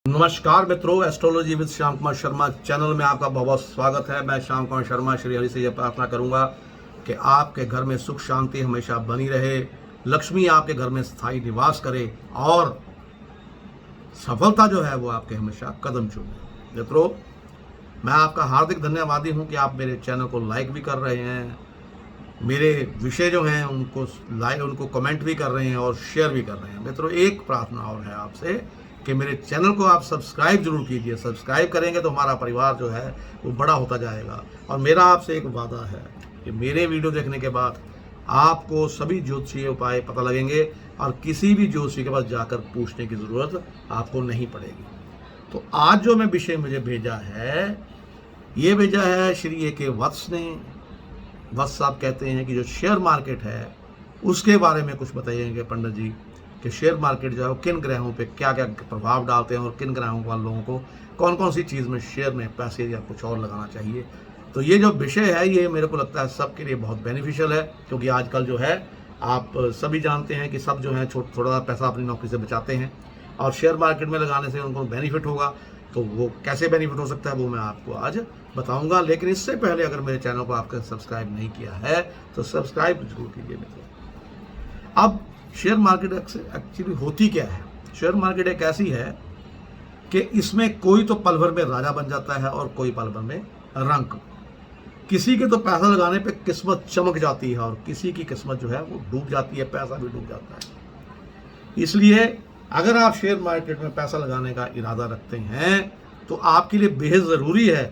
नमस्कार मित्रों, astrology with Shyam Kumar Sharma channel में आपका बहुत बहुत स्वागत है। मैं श्याम कुमार शर्मा श्री हरि से यह प्रार्थना करूंगा कि आपके घर में सुख शांति हमेशा बनी रहे, लक्ष्मी आपके घर में स्थायी निवास करे और सफलता जो है वो आपके हमेशा कदम चूमे। मित्रों, मैं आपका हार्दिक धन्यवादी हूं कि आप मेरे चैनल को लाइक भी कर रहे हैं, मेरे विषय जो हैं उनको कमेंट भी कर रहे हैं और शेयर भी कर रहे हैं। मित्रों, एक प्रार्थना और है आपसे कि मेरे चैनल को आप सब्सक्राइब जरूर कीजिए। सब्सक्राइब करेंगे तो हमारा परिवार जो है वो बड़ा होता जाएगा। और मेरा आपसे एक वादा है कि मेरे वीडियो देखने के बाद आपको सभी ज्योतिषीय उपाय पता लगेंगे और किसी भी ज्योतिषी के पास जाकर पूछने की ज़रूरत आपको नहीं पड़ेगी। तो आज जो मैं विषय मुझे भेजा है, ये भेजा है श्री ए.के. वत्स ने। वत्स साहब कहते हैं कि जो शेयर मार्केट है उसके बारे में कुछ बताइएंगे पंडित जी, कि शेयर मार्केट जो है वो किन ग्रहों पे क्या क्या प्रभाव डालते हैं और किन ग्रहों वाले लोगों को कौन कौन सी चीज़ में शेयर में पैसे या कुछ और लगाना चाहिए। तो ये जो विषय है ये मेरे को लगता है सबके लिए बहुत बेनिफिशियल है, क्योंकि आजकल जो है आप सभी जानते हैं कि सब जो है थोड़ा पैसा अपनी नौकरी से बचाते हैं और शेयर मार्केट में लगाने से उनको बेनिफिट होगा। तो वो कैसे बेनिफिट हो सकता है वो मैं आपको आज बताऊँगा। लेकिन इससे पहले अगर मेरे चैनल को आपने सब्सक्राइब नहीं किया है तो सब्सक्राइब जरूर कीजिए मित्रों। अब शेयर मार्केट एक्चुअली होती क्या है? शेयर मार्केट एक ऐसी है कि इसमें कोई तो पल भर में राजा बन जाता है और कोई पल भर में रंक। किसी के तो पैसा लगाने पे किस्मत चमक जाती है और किसी की किस्मत जो है वो डूब जाती है, पैसा भी डूब जाता है। इसलिए अगर आप शेयर मार्केट में पैसा लगाने का इरादा रखते हैं तो आपके लिए बेहद ज़रूरी है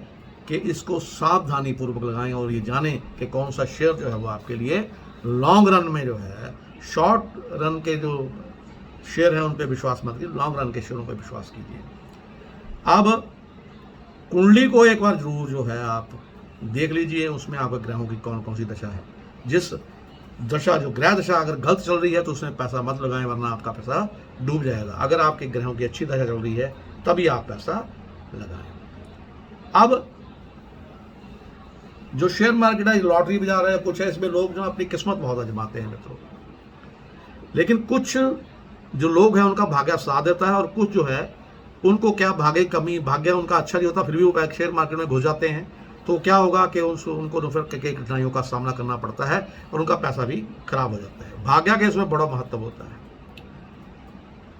कि इसको सावधानी पूर्वक लगाएं और ये जानें कि कौन सा शेयर जो है वो आपके लिए लॉन्ग रन में जो है, शॉर्ट रन के जो शेयर हैं उन पे विश्वास मत कीजिए, लॉन्ग रन के शेयरों पे विश्वास कीजिए। अब कुंडली को एक बार जरूर जो है आप देख लीजिए, उसमें आपके ग्रहों की कौन कौन सी दशा है। जिस दशा जो ग्रह दशा अगर गलत चल रही है तो उसमें पैसा मत लगाएं, वरना आपका पैसा डूब जाएगा। अगर आपके ग्रहों की अच्छी दशा चल रही है तभी आप पैसा लगाएं। अब जो शेयर मार्केट है, लॉटरी बाजार है, कुछ है, इसमें लोग जो अपनी किस्मत बहुत आजमाते हैं मित्रों। लेकिन कुछ जो लोग हैं उनका भाग्य साथ देता है और कुछ जो है उनको क्या भाग्य उनका अच्छा नहीं होता, फिर भी वो शेयर मार्केट में घुस जाते हैं। तो क्या होगा कि उनको तो फिर कई कठिनाइयों का सामना करना पड़ता है और उनका पैसा भी खराब हो जाता है। भाग्य के इसमें बड़ा महत्व होता है।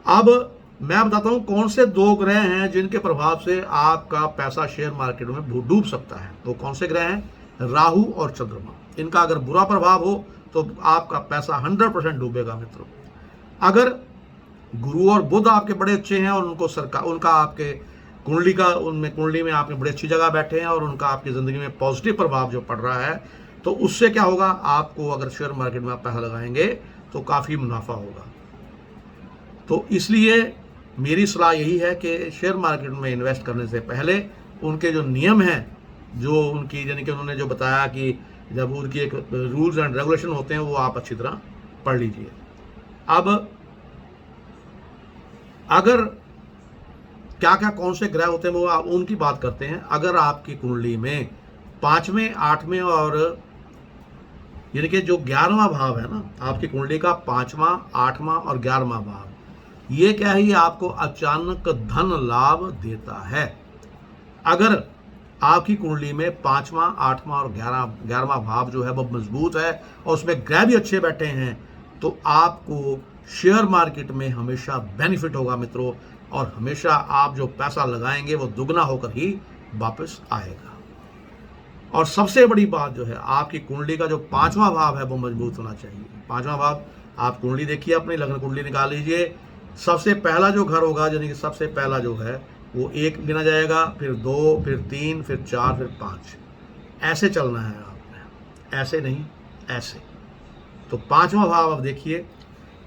अब मैं बताता हूं कौन से दो ग्रह हैं जिनके प्रभाव से आपका पैसा शेयर मार्केट में डूब सकता है। तो कौन से ग्रह हैं? राहु और चंद्रमा। इनका अगर बुरा प्रभाव हो तो आपका पैसा 100% डूबेगा मित्रों। अगर गुरु और बुध आपके बड़े अच्छे हैं और उनका आपके कुंडली में आपने बड़ी अच्छी जगह बैठे हैं और उनका आपकी ज़िंदगी में पॉजिटिव प्रभाव जो पड़ रहा है, तो उससे क्या होगा, आपको अगर शेयर मार्केट में आप पैसा लगाएंगे तो काफ़ी मुनाफा होगा। तो इसलिए मेरी सलाह यही है कि शेयर मार्केट में इन्वेस्ट करने से पहले उनके जो नियम हैं, जो उनकी यानी कि उन्होंने जो बताया कि जब उनकी एक रूल्स एंड रेगुलेशन होते हैं, वो आप अच्छी तरह पढ़ लीजिए। अब अगर क्या क्या कौन से ग्रह होते हैं वो आप उनकी बात करते हैं। अगर आपकी कुंडली में 5वें 8वें और यानी कि जो 11वां भाव है ना, आपकी कुंडली का 5वां 8वां और 11वां भाव, ये क्या है, आपको अचानक धन लाभ देता है। अगर आपकी कुंडली में 5वां 8वां और 11वां भाव जो है वो मजबूत है और उसमें ग्रह भी अच्छे बैठे हैं, तो आपको शेयर मार्केट में हमेशा बेनिफिट होगा मित्रों। और हमेशा आप जो पैसा लगाएंगे वो दुगना होकर ही वापस आएगा। और सबसे बड़ी बात जो है, आपकी कुंडली का जो 5वां भाव है वो मजबूत होना चाहिए। 5वां भाव, आप कुंडली देखिए, अपनी लग्न कुंडली निकाल लीजिए। सबसे पहला जो घर होगा, यानी कि सबसे पहला जो है वो 1 गिना जाएगा, फिर 2, फिर 3, फिर 4, फिर 5, ऐसे चलना है आपने, ऐसे नहीं, ऐसे। तो 5वां भाव आप देखिए,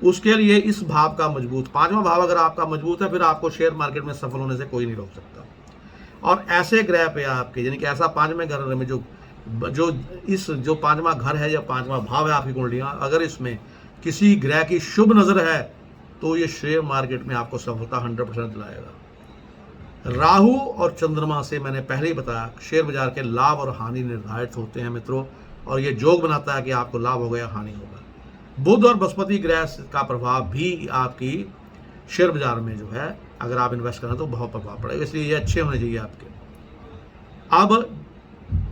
उसके लिए इस भाव का मजबूत 5वां भाव अगर आपका मजबूत है, फिर आपको शेयर मार्केट में सफल होने से कोई नहीं रोक सकता। और ऐसे ग्रह पे आपके यानी कि ऐसा 5वें घर में जो 5वां घर है या 5वां भाव है आपकी कुंडली, अगर इसमें किसी ग्रह की शुभ नज़र है तो ये शेयर मार्केट में आपको सफलता 100% दिलाएगा। राहु और चंद्रमा से मैंने पहले ही बताया, शेयर बाजार के लाभ और हानि निर्धारित होते हैं मित्रों, और ये जोग बनाता है कि आपको लाभ होगा या हानि होगा। बुध और बृहस्पति ग्रह का प्रभाव भी आपकी शेयर बाजार में जो है अगर आप इन्वेस्ट करें तो बहुत प्रभाव पड़ेगा, इसलिए ये अच्छे होने चाहिए आपके। अब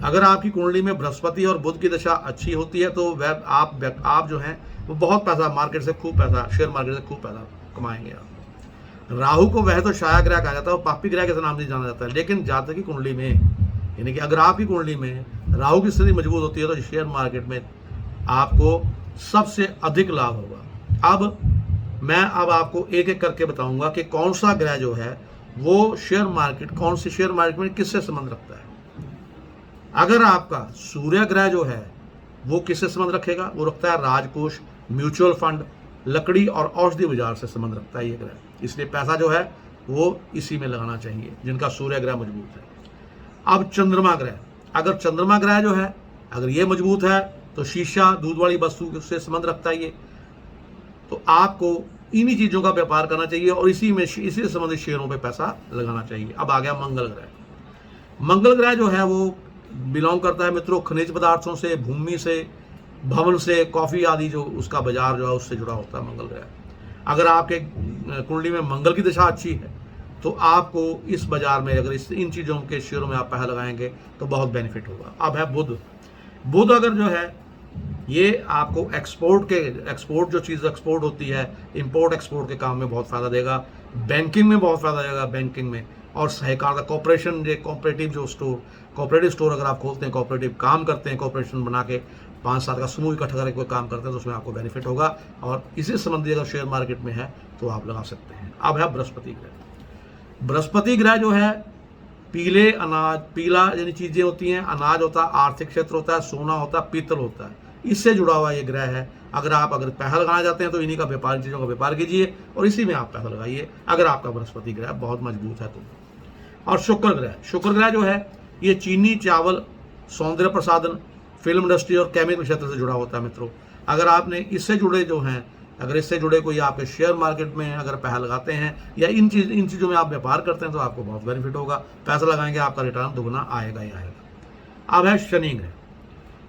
अगर आपकी कुंडली में बृहस्पति और बुध की दशा अच्छी होती है तो वह आप जो हैं वो बहुत पैसा मार्केट से खूब पैसा, शेयर मार्केट से खूब पैसा कमाएंगे आप। राहु को वह तो छाया ग्रह कहा जाता है, वो पापी ग्रह के नाम से जाना जाता है, लेकिन जातक की कुंडली में, यानी कि अगर आपकी कुंडली में राहु की स्थिति मजबूत होती है तो शेयर मार्केट में आपको सबसे अधिक लाभ होगा। अब मैं आपको एक एक करके बताऊंगा कि कौन सा ग्रह जो है वो शेयर मार्केट, कौन सी शेयर मार्केट में किससे संबंध रखता है। अगर आपका सूर्य ग्रह जो है वो किससे संबंध रखेगा, वो रखता है राजकोष, म्यूचुअल फंड, लकड़ी और औषधि बाजार से संबंध रखता है ये ग्रह, इसलिए पैसा जो है वो इसी में लगाना चाहिए जिनका सूर्य ग्रह मजबूत है। अब चंद्रमा ग्रह, अगर चंद्रमा ग्रह जो है अगर ये मजबूत है तो शीशा, दूध वाली वस्तु से संबंध रखता है ये, तो आपको इन्हीं चीजों का व्यापार करना चाहिए और इसी से संबंधित शेयरों पे पैसा लगाना चाहिए। अब आ गया मंगल ग्रह। मंगल ग्रह जो है वो बिलोंग करता है मित्रों खनिज पदार्थों से, भूमि से, भवन से, कॉफी आदि जो उसका बाजार जो है उससे जुड़ा होता है मंगल ग्रह। अगर आपके कुंडली में मंगल की दशा अच्छी है तो आपको इस बाजार में अगर इन चीज़ों के शेयरों में आप पैसा लगाएंगे तो बहुत बेनिफिट होगा। अब है बुध। बुध अगर जो है ये आपको एक्सपोर्ट जो चीज़ एक्सपोर्ट होती है, इंपोर्ट एक्सपोर्ट के काम में बहुत फ़ायदा देगा, बैंकिंग में बहुत फ़ायदा देगा, बैंकिंग में और सहकार कॉपरेशन कोऑपरेटिव स्टोर अगर आप खोलते हैं, कोऑपरेटिव काम करते हैं, कॉपरेशन बना के 5-7 का समूह इकट्ठा करके कोई काम करते हैं तो उसमें आपको बेनिफिट होगा और इसी संबंधी अगर शेयर मार्केट में है तो आप लगा सकते हैं। अब है बृहस्पति ग्रह। बृहस्पति ग्रह जो है पीले अनाज, पीला यानी चीज़ें होती हैं, अनाज होता है, आर्थिक क्षेत्र होता है, सोना होता है, पीतल होता है, इससे जुड़ा हुआ ये ग्रह है। अगर पैसा लगाना चाहते हैं तो इन्हीं का व्यापार, चीज़ों का व्यापार कीजिए और इसी में आप पैसा लगाइए अगर आपका बृहस्पति ग्रह बहुत मजबूत है तो। और शुक्र ग्रह जो है ये चीनी, चावल, सौंदर्य प्रसाधन, फिल्म इंडस्ट्री और केमिकल क्षेत्र से जुड़ा होता है मित्रों। अगर आपने इससे जुड़े जो हैं, अगर इससे जुड़े कोई आपके शेयर मार्केट में अगर पैसा लगाते हैं या इन चीज़ों में आप व्यापार करते हैं तो आपको बहुत बेनिफिट होगा, पैसा लगाएंगे आपका रिटर्न दुगना आएगा ही आएगा। अब है शनि ग्रह।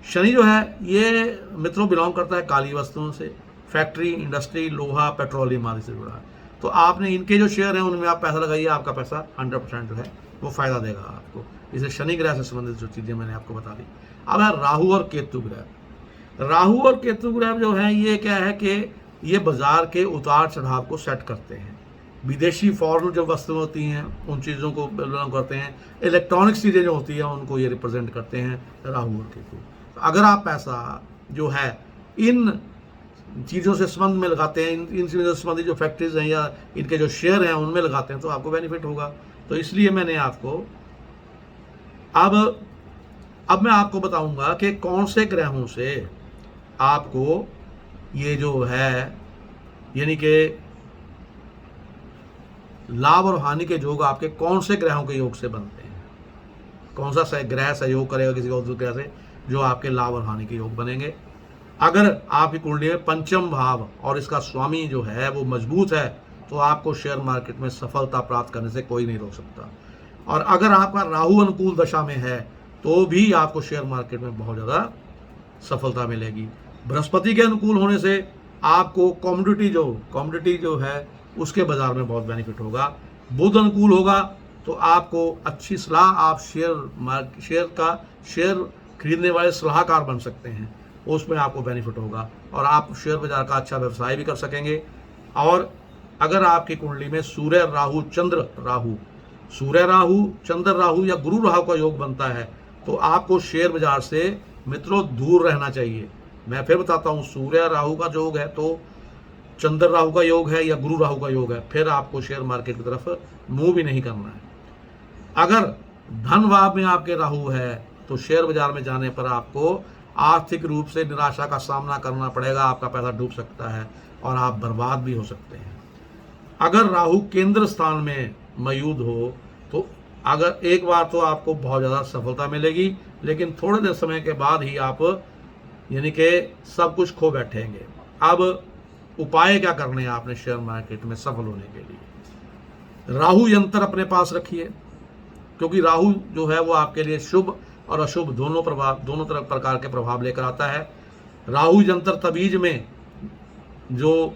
शनि जो है ये मित्रों बिलोंग करता है काली वस्तुओं से, फैक्ट्री, इंडस्ट्री, लोहा, पेट्रोलियम आदि से जुड़ा है, तो आपने इनके जो शेयर हैं उनमें आप पैसा लगाइए, आपका पैसा 100% जो है वो फायदा देगा आपको। इसे शनि ग्रह से संबंधित जो चीज़ें मैंने आपको बता दी। अब है राहु और केतु ग्रह। राहु और केतु ग्रह जो है ये क्या है कि ये बाजार के उतार चढ़ाव को सेट करते हैं, विदेशी फॉरेन जो वस्तुएं होती हैं उन चीज़ों को बिलोंग करते हैं, इलेक्ट्रॉनिक्स चीज़ें जो होती हैं उनको ये रिप्रेजेंट करते हैं राहु और केतु। तो अगर आप पैसा जो है इन चीज़ों से संबंध में लगाते हैं, इन चीज़ों से संबंधित जो फैक्ट्रीज हैं या इनके जो शेयर हैं उनमें लगाते हैं तो आपको बेनिफिट होगा। तो इसलिए मैंने आपको अब मैं आपको बताऊंगा कि कौन से ग्रहों से आपको ये जो है यानी कि लाभ और हानि के योग आपके कौन से ग्रहों के योग से बनते हैं, कौन सा ग्रह सहयोग करेगा किसी और ग्रह से जो आपके लाभ और हानि के योग बनेंगे। अगर आपकी कुंडली में पंचम भाव और इसका स्वामी जो है वो मजबूत है तो आपको शेयर मार्केट में सफलता प्राप्त करने से कोई नहीं रोक सकता। और अगर आपका राहु अनुकूल दशा में है तो भी आपको शेयर मार्केट में बहुत ज़्यादा सफलता मिलेगी। बृहस्पति के अनुकूल होने से आपको कॉमोडिटी जो है उसके बाजार में बहुत बेनिफिट होगा। बुध अनुकूल होगा तो आपको अच्छी सलाह, आप शेयर खरीदने वाले सलाहकार बन सकते हैं, उसमें आपको बेनिफिट होगा और आप शेयर बाजार का अच्छा व्यवसाय भी कर सकेंगे। और अगर आपकी कुंडली में सूर्य राहु चंद्र राहु या गुरु राहु का योग बनता है तो आपको शेयर बाजार से मित्रों दूर रहना चाहिए। मैं फिर बताता हूँ, सूर्य राहु का योग है तो चंद्र राहु का योग है या गुरु राहु का योग है, फिर आपको शेयर मार्केट की तरफ मुंह भी नहीं करना है। अगर धन भाव में आपके राहु है तो शेयर बाजार में जाने पर आपको आर्थिक रूप से निराशा का सामना करना पड़ेगा, आपका पैसा डूब सकता है और आप बर्बाद भी हो सकते हैं। अगर राहु केंद्र स्थान में मौजूद हो तो अगर एक बार तो आपको बहुत ज़्यादा सफलता मिलेगी, लेकिन थोड़े देर समय के बाद ही आप यानी कि सब कुछ खो बैठेंगे। अब उपाय क्या करने हैं आपने शेयर मार्केट में सफल होने के लिए? राहु यंत्र अपने पास रखिए, क्योंकि राहु जो है वो आपके लिए शुभ और अशुभ दोनों तरह प्रकार के प्रभाव लेकर आता है। राहु यंत्र तबीज में जो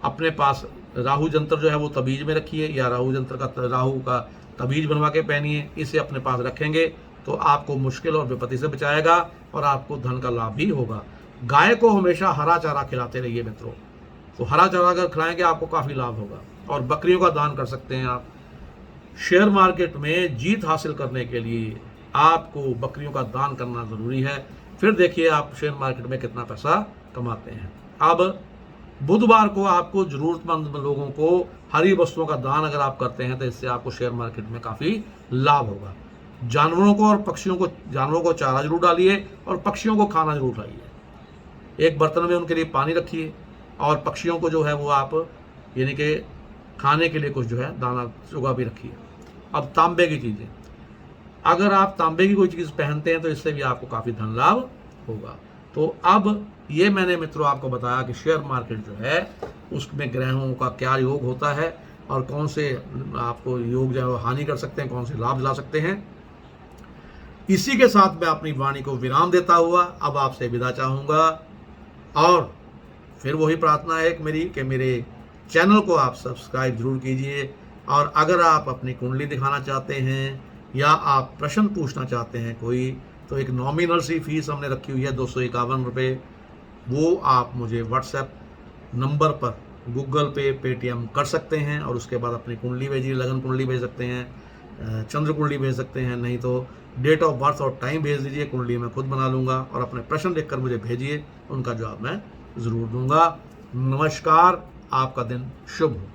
अपने पास राहु जंत्र जो है वो तबीज में रखिए, या राहु जंत्र का राहु का तबीज बनवा के पहनिए। इसे अपने पास रखेंगे तो आपको मुश्किल और विपत्ति से बचाएगा और आपको धन का लाभ भी होगा। गाय को हमेशा हरा चारा खिलाते रहिए मित्रों, तो हरा चारा अगर खिलाएंगे आपको काफ़ी लाभ होगा। और बकरियों का दान कर सकते हैं आप। शेयर मार्केट में जीत हासिल करने के लिए आपको बकरियों का दान करना ज़रूरी है, फिर देखिए आप शेयर मार्केट में कितना पैसा कमाते हैं। अब बुधवार को आपको ज़रूरतमंद लोगों को हरी वस्तुओं का दान अगर आप करते हैं तो इससे आपको शेयर मार्केट में काफ़ी लाभ होगा। जानवरों को और पक्षियों को, जानवरों को चारा जरूर डालिए और पक्षियों को खाना जरूर खाइए। एक बर्तन में उनके लिए पानी रखिए और पक्षियों को जो है वो आप यानी कि खाने के लिए कुछ जो है दाना चुगा भी रखिए। अब तांबे की चीज़ें, अगर आप तांबे की कोई चीज़ पहनते हैं तो इससे भी आपको काफ़ी धन लाभ होगा। तो अब ये मैंने मित्रों आपको बताया कि शेयर मार्केट जो है उसमें ग्रहों का क्या योग होता है और कौन से आपको योग जो है वो हानि कर सकते हैं, कौन से लाभ ला सकते हैं। इसी के साथ मैं अपनी वाणी को विराम देता हुआ अब आपसे विदा चाहूँगा, और फिर वही प्रार्थना है मेरी कि मेरे चैनल को आप सब्सक्राइब जरूर कीजिए। और अगर आप अपनी कुंडली दिखाना चाहते हैं या आप प्रश्न पूछना चाहते हैं कोई, तो एक नॉमिनल सी फीस हमने रखी हुई है 251 रुपये, वो आप मुझे व्हाट्सएप नंबर पर गूगल पे, पेटीएम कर सकते हैं और उसके बाद अपनी कुंडली भेजिए। लगन कुंडली भेज सकते हैं, चंद्र कुंडली भेज सकते हैं, नहीं तो डेट ऑफ बर्थ और टाइम भेज दीजिए, कुंडली मैं खुद बना लूँगा। और अपने प्रश्न लिखकर मुझे भेजिए, उनका जवाब मैं ज़रूर दूंगा। नमस्कार, आपका दिन शुभ हो।